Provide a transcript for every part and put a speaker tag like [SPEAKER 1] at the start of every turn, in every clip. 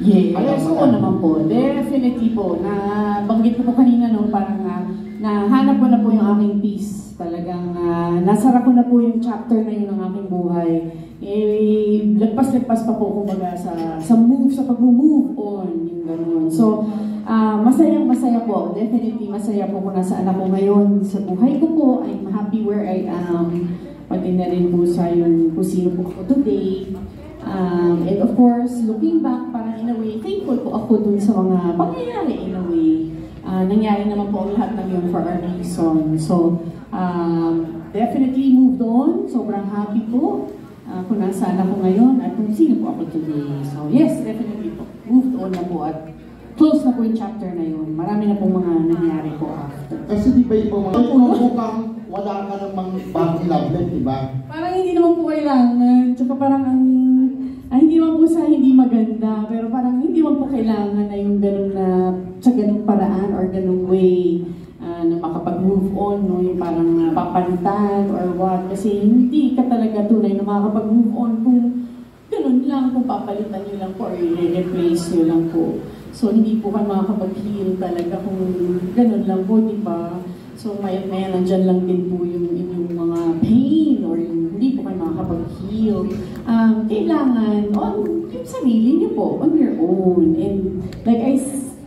[SPEAKER 1] Yes, oo naman po. Definitely po. Banggit ko po kanina, no, parang nahanap ko na po yung aking peace. Talagang nasara ko na po yung chapter na yun ng aking buhay. Lagpas-lagpas pa po kumbaga sa pag-move on, yung gano'n. So, masayang-masaya po. Definitely masaya po kung nasaan ako ngayon sa buhay ko po. I'm happy where I am. Pati na rin po sa yung kung sino po ako today. And of course, looking back, parang in a way, thankful po ako dun sa mga pangyayari in a way. Nangyari naman po ang lahat ng yun for a reason. So, definitely moved on. Sobrang happy po kung nasaan ako ngayon at kung sino po ako today. So, yes, definitely po. Moved on na po at close na po yung chapter na yun. Marami na pong mga nangyari po after.
[SPEAKER 2] Kasi di ba yung mga mukhang wala ka namang bagong love life, di ba?
[SPEAKER 1] Parang hindi naman po kailangan. Tsaka parang hindi naman po sa hindi maganda, pero parang hindi naman po kailangan na yung ganun na sa ganung paraan or ganung way na makapag-move on, no? Yung parang papalitan or what. Kasi hindi ka talaga tunay na makakapag-move on kung ganun lang, kung papalitan nyo lang po or i-replace nyo lang po. So hindi po ka makakapag-heal talaga kung ganun lang po, di ba? So maya-maya nandyan lang din po yung inyong mga pain or yung hindi po kayo makakapag-heal. Kailangan yung sarili niyo po, on your own. And like I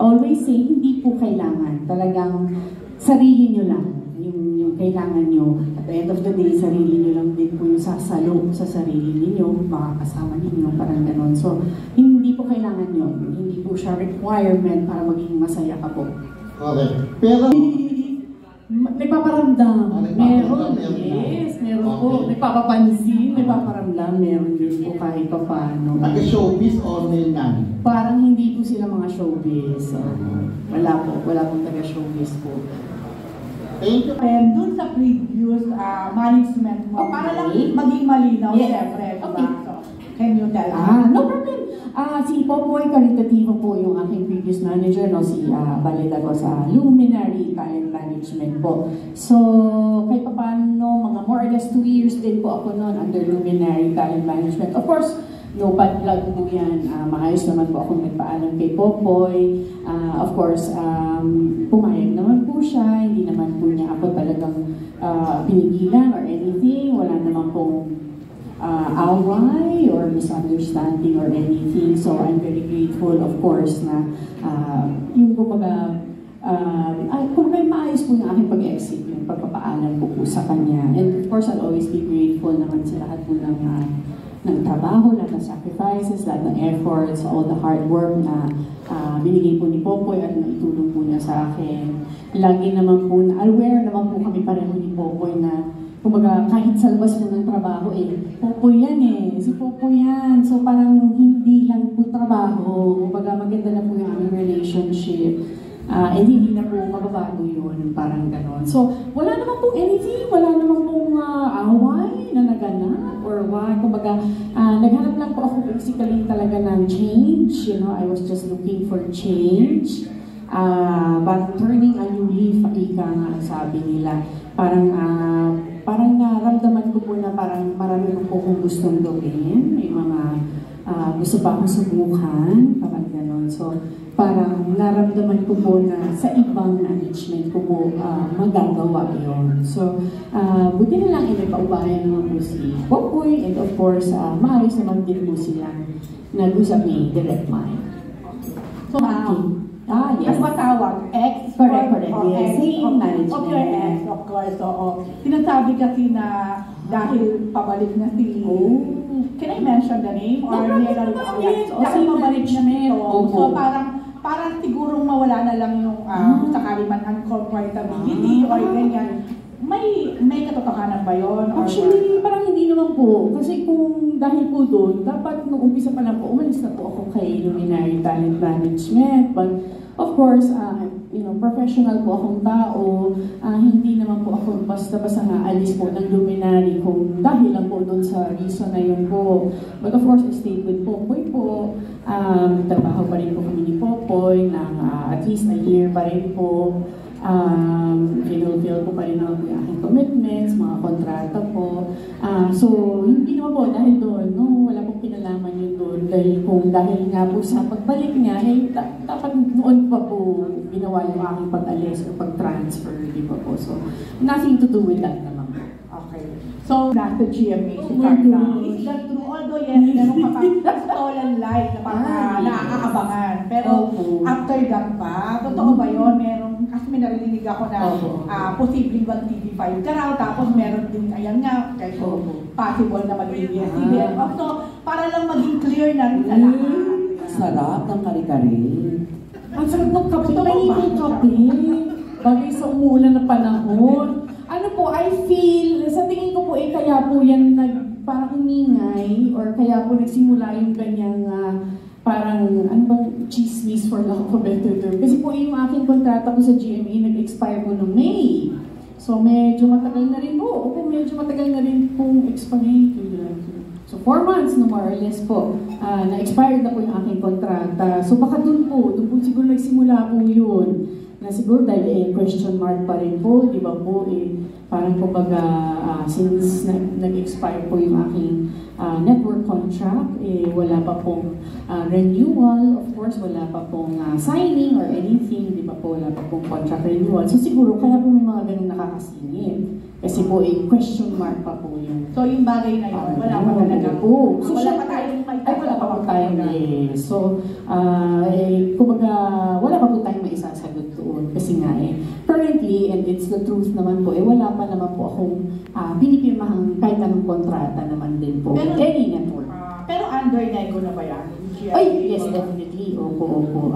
[SPEAKER 1] always say, hindi po kailangan. Talagang sarili niyo lang yung kailangan niyo. At the end of the day, sarili niyo lang din po yung sasalo sa sarili niyo, makakasama niyo, parang ganon. So, hindi po kailangan yun. Hindi po siya requirement para maging masaya ka po.
[SPEAKER 2] Okay. Pero
[SPEAKER 1] nagpaparamdam. Meron. Yes, meron po. Nagpapapansin, nagpaparamdam. Meron din po kahit pa paano.
[SPEAKER 2] Taga-showbiz o nilnan?
[SPEAKER 1] Parang hindi po sila mga showbiz. Wala po. Wala pong taga-showbiz po.
[SPEAKER 2] Thank you.
[SPEAKER 3] And dun sa previous management mo, para lang maging malinaw, siyempre,
[SPEAKER 1] okay.
[SPEAKER 3] So, can you tell us?
[SPEAKER 1] No problem. Si Popoy Caritativo po yung aking previous manager, no? Si Balita ko sa Luminary Talent Management po. So, kahit pa paano, mga more or less 2 years din po ako noon under Luminary Talent Management. Of course, no bad blood po yan. Maayos naman po akong nagpaalam kay Popoy. Of course, pumayag naman po siya. Hindi naman po niya ako talagang pinigilan or anything. Wala naman pong away or misunderstanding or anything. So I'm very grateful, of course, na yung kumbaga, kung may maayos po yung aking pag-exit, yung pagpapaalam po sa kanya. And of course, I'll always be grateful naman sa lahat po ng trabaho, lahat ng sacrifices, lahat ng efforts, all the hard work na binigay po ni Popoy at naitulong po niya sa akin. Lagi naman po, aware naman po kami pareho ni Popoy na kumbaga, kahit sa labas mo ng trabaho, Popoy yan si Popoy yan. So parang hindi lang po trabaho, kumbaga maganda na po yung aming relationship. And hindi na po mababago yun, parang ganon. So, wala naman pong anything, wala naman pong away na naganap or what. Kumbaga, naghanap lang po ako basically talaga ng change. You know, I was just looking for change. But turning a new leaf, ika nga sabi nila. Parang naramdaman ko po na parang marami po kong gustong gawin. May mga gusto pa akong subukan, parang ganon. So, parang naramdaman ko po na sa ibang management ko po magagawa yun. So, buti na lang ipaubayan naman po si Popoy and of course, maayos naman din po sila nag-usap ni Direct Mind.
[SPEAKER 3] So,
[SPEAKER 1] yes.
[SPEAKER 3] Ano ba tawag? Ex?
[SPEAKER 1] Correct. Yes, same management.
[SPEAKER 3] Of your ex, of course. Oo. Sinasabi kasi na dahil pabalik na si... Can I mention the name? Or
[SPEAKER 1] yes,
[SPEAKER 3] dahil pabalik na nito.
[SPEAKER 1] So,
[SPEAKER 3] parang sigurong mawala na lang yung sakali man uncomfortability or ganyan. May katotohanan ba yun?
[SPEAKER 1] Actually, parang hindi naman po. Kasi kung dahil po doon, dapat nung umpisa pa lang po, umalis na po ako kay Luminary Talent Management. But of course, professional po akong tao. Hindi naman po ako basta-basta naalis po ng Luminary kung dahil lang po doon sa reason na yun po. But of course, I stayed with Popoy po. Trabaho pa rin po kami ni Popoy ng at least a year pa rin po. Pinulfill ko pa rin naman po yung aking commitments, mga kontrata po. So, hindi naman po dahil doon, no, wala pong pinalaman yun doon. Dahil nga po sa pagbalik niya, dapat noon pa po ginawa yung aking pag-alis o pag-transfer, di ba po? So, nothing to do with that naman po.
[SPEAKER 3] Okay. So, nasa GMA si
[SPEAKER 1] Oh my
[SPEAKER 3] Carla.
[SPEAKER 1] gosh.
[SPEAKER 3] Is that true? Although yes, meron ka pa stolen life na parang nakakaabangan. Pero after that pa, totoo ba yun? Meron, kasi may narinig ako na posibleng mag-TV5 ka raw, tapos meron din, ayan nga, kasi possible na mag-ABS-CBN. So, para lang maging clear na rin sa lahat.
[SPEAKER 4] Sarap ng kare-kare.
[SPEAKER 1] Ang sarap ng kape, mainit kape. Bagay sa umuulan na panahon. Ano po, I feel, sa tingin ko po kaya po yan parang umingay or kaya po nagsimula yung ganyang parang, ano bang chismis for lack of a better term. Kasi po yung aking kontrata ko sa GMA nag-expire po noong May. So medyo matagal na rin po. Opo, medyo matagal na rin pong expire. So 4 months no more or less po, na-expired na po yung aking kontrata. So baka doon po siguro nagsimula po yun. Na siguro dahil question mark pa rin po, di ba po, parang kumbaga since nag-expire po yung aking network contract, wala pa pong renewal, of course, wala pa pong signing or anything, di ba po, wala pa pong contract renewal. So siguro kaya po may mga ganun nakakasingit. Kasi po, question mark pa po yun.
[SPEAKER 3] So yung bagay na yun, wala pa talaga
[SPEAKER 1] po. So,
[SPEAKER 3] wala pa tayong may
[SPEAKER 1] wala pa po tayong So, kumbaga, wala pa po tayong may isasagot doon. Kasi nga currently, and it's the truth naman po, wala pa naman po akong pinipirmahang kahit anong kontrata naman din po.
[SPEAKER 3] Pero,
[SPEAKER 1] any network.
[SPEAKER 3] Pero under Nego na ba yan?
[SPEAKER 1] Ay, yes, definitely. Opo.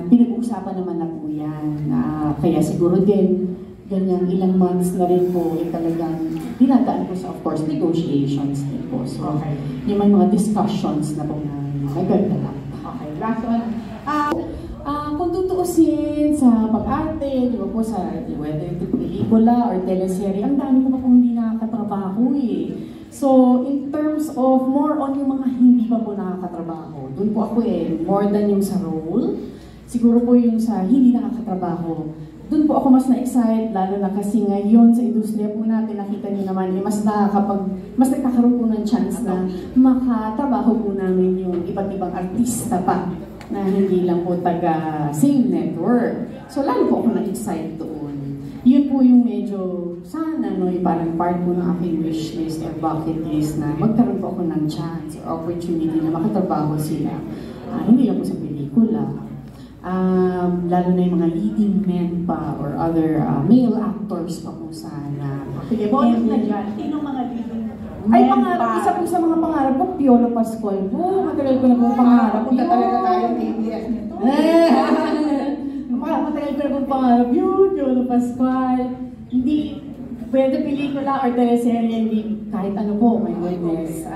[SPEAKER 1] Pinag-uusapan naman na po yan. Kaya siguro din, ganyan ilang months na rin po talagang dinadaan po sa, of course, negotiations din po. So, yung may mga discussions na po na nagagdala.
[SPEAKER 3] Okay, last one.
[SPEAKER 1] Kung tutuusin sa pag-arte, di ba po, sa whether ito pelikula or teleserye, ang dami ko pa pong hindi nakakatrabaho So, in terms of more on yung mga hindi pa po nakakatrabaho, doon po ako more than yung sa role, siguro po yung sa hindi nakakatrabaho, doon po ako mas na-excite, lalo na kasi ngayon sa industriya po natin, nakita niyo naman, mas nagkakaroon po ng chance na makatrabaho po namin yung iba't ibang artista pa na hindi lang po taga same network. So lalo po ako na-excite doon. Yun po yung medyo, sana, yung parang part po ng aking wish list or bucket list na magkaroon po ako ng chance or opportunity na makatrabaho sila. Hindi lang po sa pelikula. Lalo na yung mga leading men pa or other male actors pa po sana.
[SPEAKER 3] Sige, bonus na dyan. Sino mga leading men?
[SPEAKER 1] Ay, pangarap, isa po sa mga pangarap ko, Piolo Pascual po. Matagal ko na po pangarap.
[SPEAKER 3] Punta talaga tayo ng ABS nito.
[SPEAKER 1] Matagal ko na po pangarap yun, Piolo Pascual. Hindi, pwede pelikula or teleserye, hindi kahit ano po, my goodness.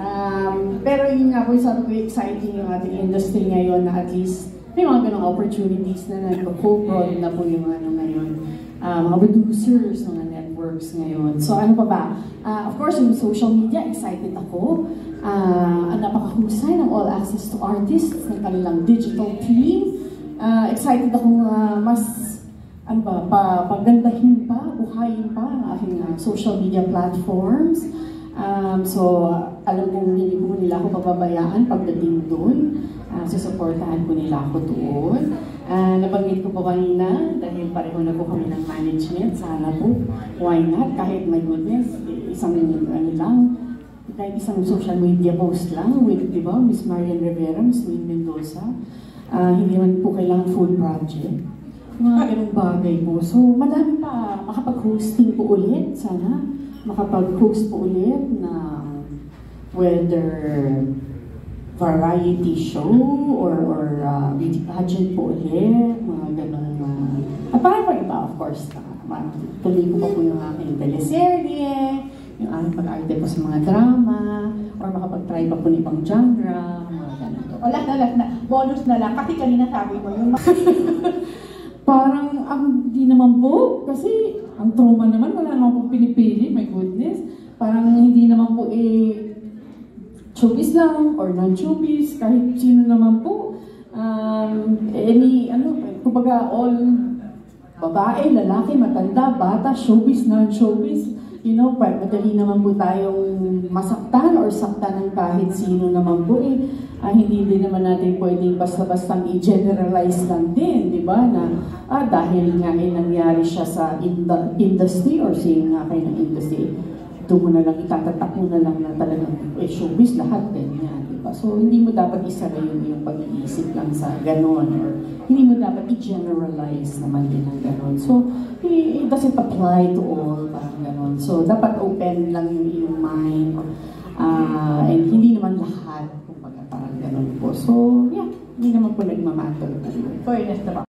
[SPEAKER 1] Pero yun nga po, sabi ko, exciting yung ating industry ngayon na at least may mga ganong opportunities na nag-co-prod na po yung ano ngayon. Mga producers, mga networks ngayon. So ano pa ba? Of course, yung social media, excited ako. Ang napakahusay ng All Access to Artists, ng kanilang digital team. Excited ako mas pagandahin pa, buhayin pa ang aking social media platforms. So, alam kong hindi po nila ako pababayaan pagdating doon. Susuportahan po nila ako doon. Nabanggit ko po kanina, dahil pareho na po kami ng management, sana po, why not? Kahit my goodness, kahit isang social media post lang with, di ba, Miss Marian Rivera, Miss Wayne Mendoza. Hindi naman po kailangan full project. Mga ganung bagay po. So, madami pa makapag-hosting po ulit, sana. Makapag-host po ulit na whether variety show or beauty pageant po ulit, mga ganun. At parang pa iba, of course, tuloy ko pa po yung aking teleserye, yung aking pag-arte po sa mga drama, or makapag-try pa po ng ibang genre, mga ganun.
[SPEAKER 3] Last na, bonus na lang, kasi kanina sabi mo yung
[SPEAKER 1] parang, di naman po, kasi ang trauma naman, wala naman po pinipili, my goodness. Parang hindi naman po showbiz lang, or non-showbiz, kahit sino naman po. Kumbaga all babae, lalaki, matanda, bata, showbiz, non-showbiz. You know, madali naman po tayong masaktan or saktan ng kahit sino naman po eh. Hindi din naman natin pwedeng basta-bastang i-generalize lang din, di ba? Na dahil nga eh nangyari siya sa industry or saying nga kayo ng industry, doon mo na lang, itatatak mo na lang na talagang showbiz lahat din yan, di ba? So, hindi mo dapat isara yung pag-iisip lang sa ganon or hindi mo dapat i-generalize naman din ng ganon. So, it doesn't apply to all, parang ganon. So, dapat open lang yung iyong mind and hindi naman lahat, kumbaga parang ganon po. So, yeah, hindi naman po nagmamatter.
[SPEAKER 3] Fairness naman.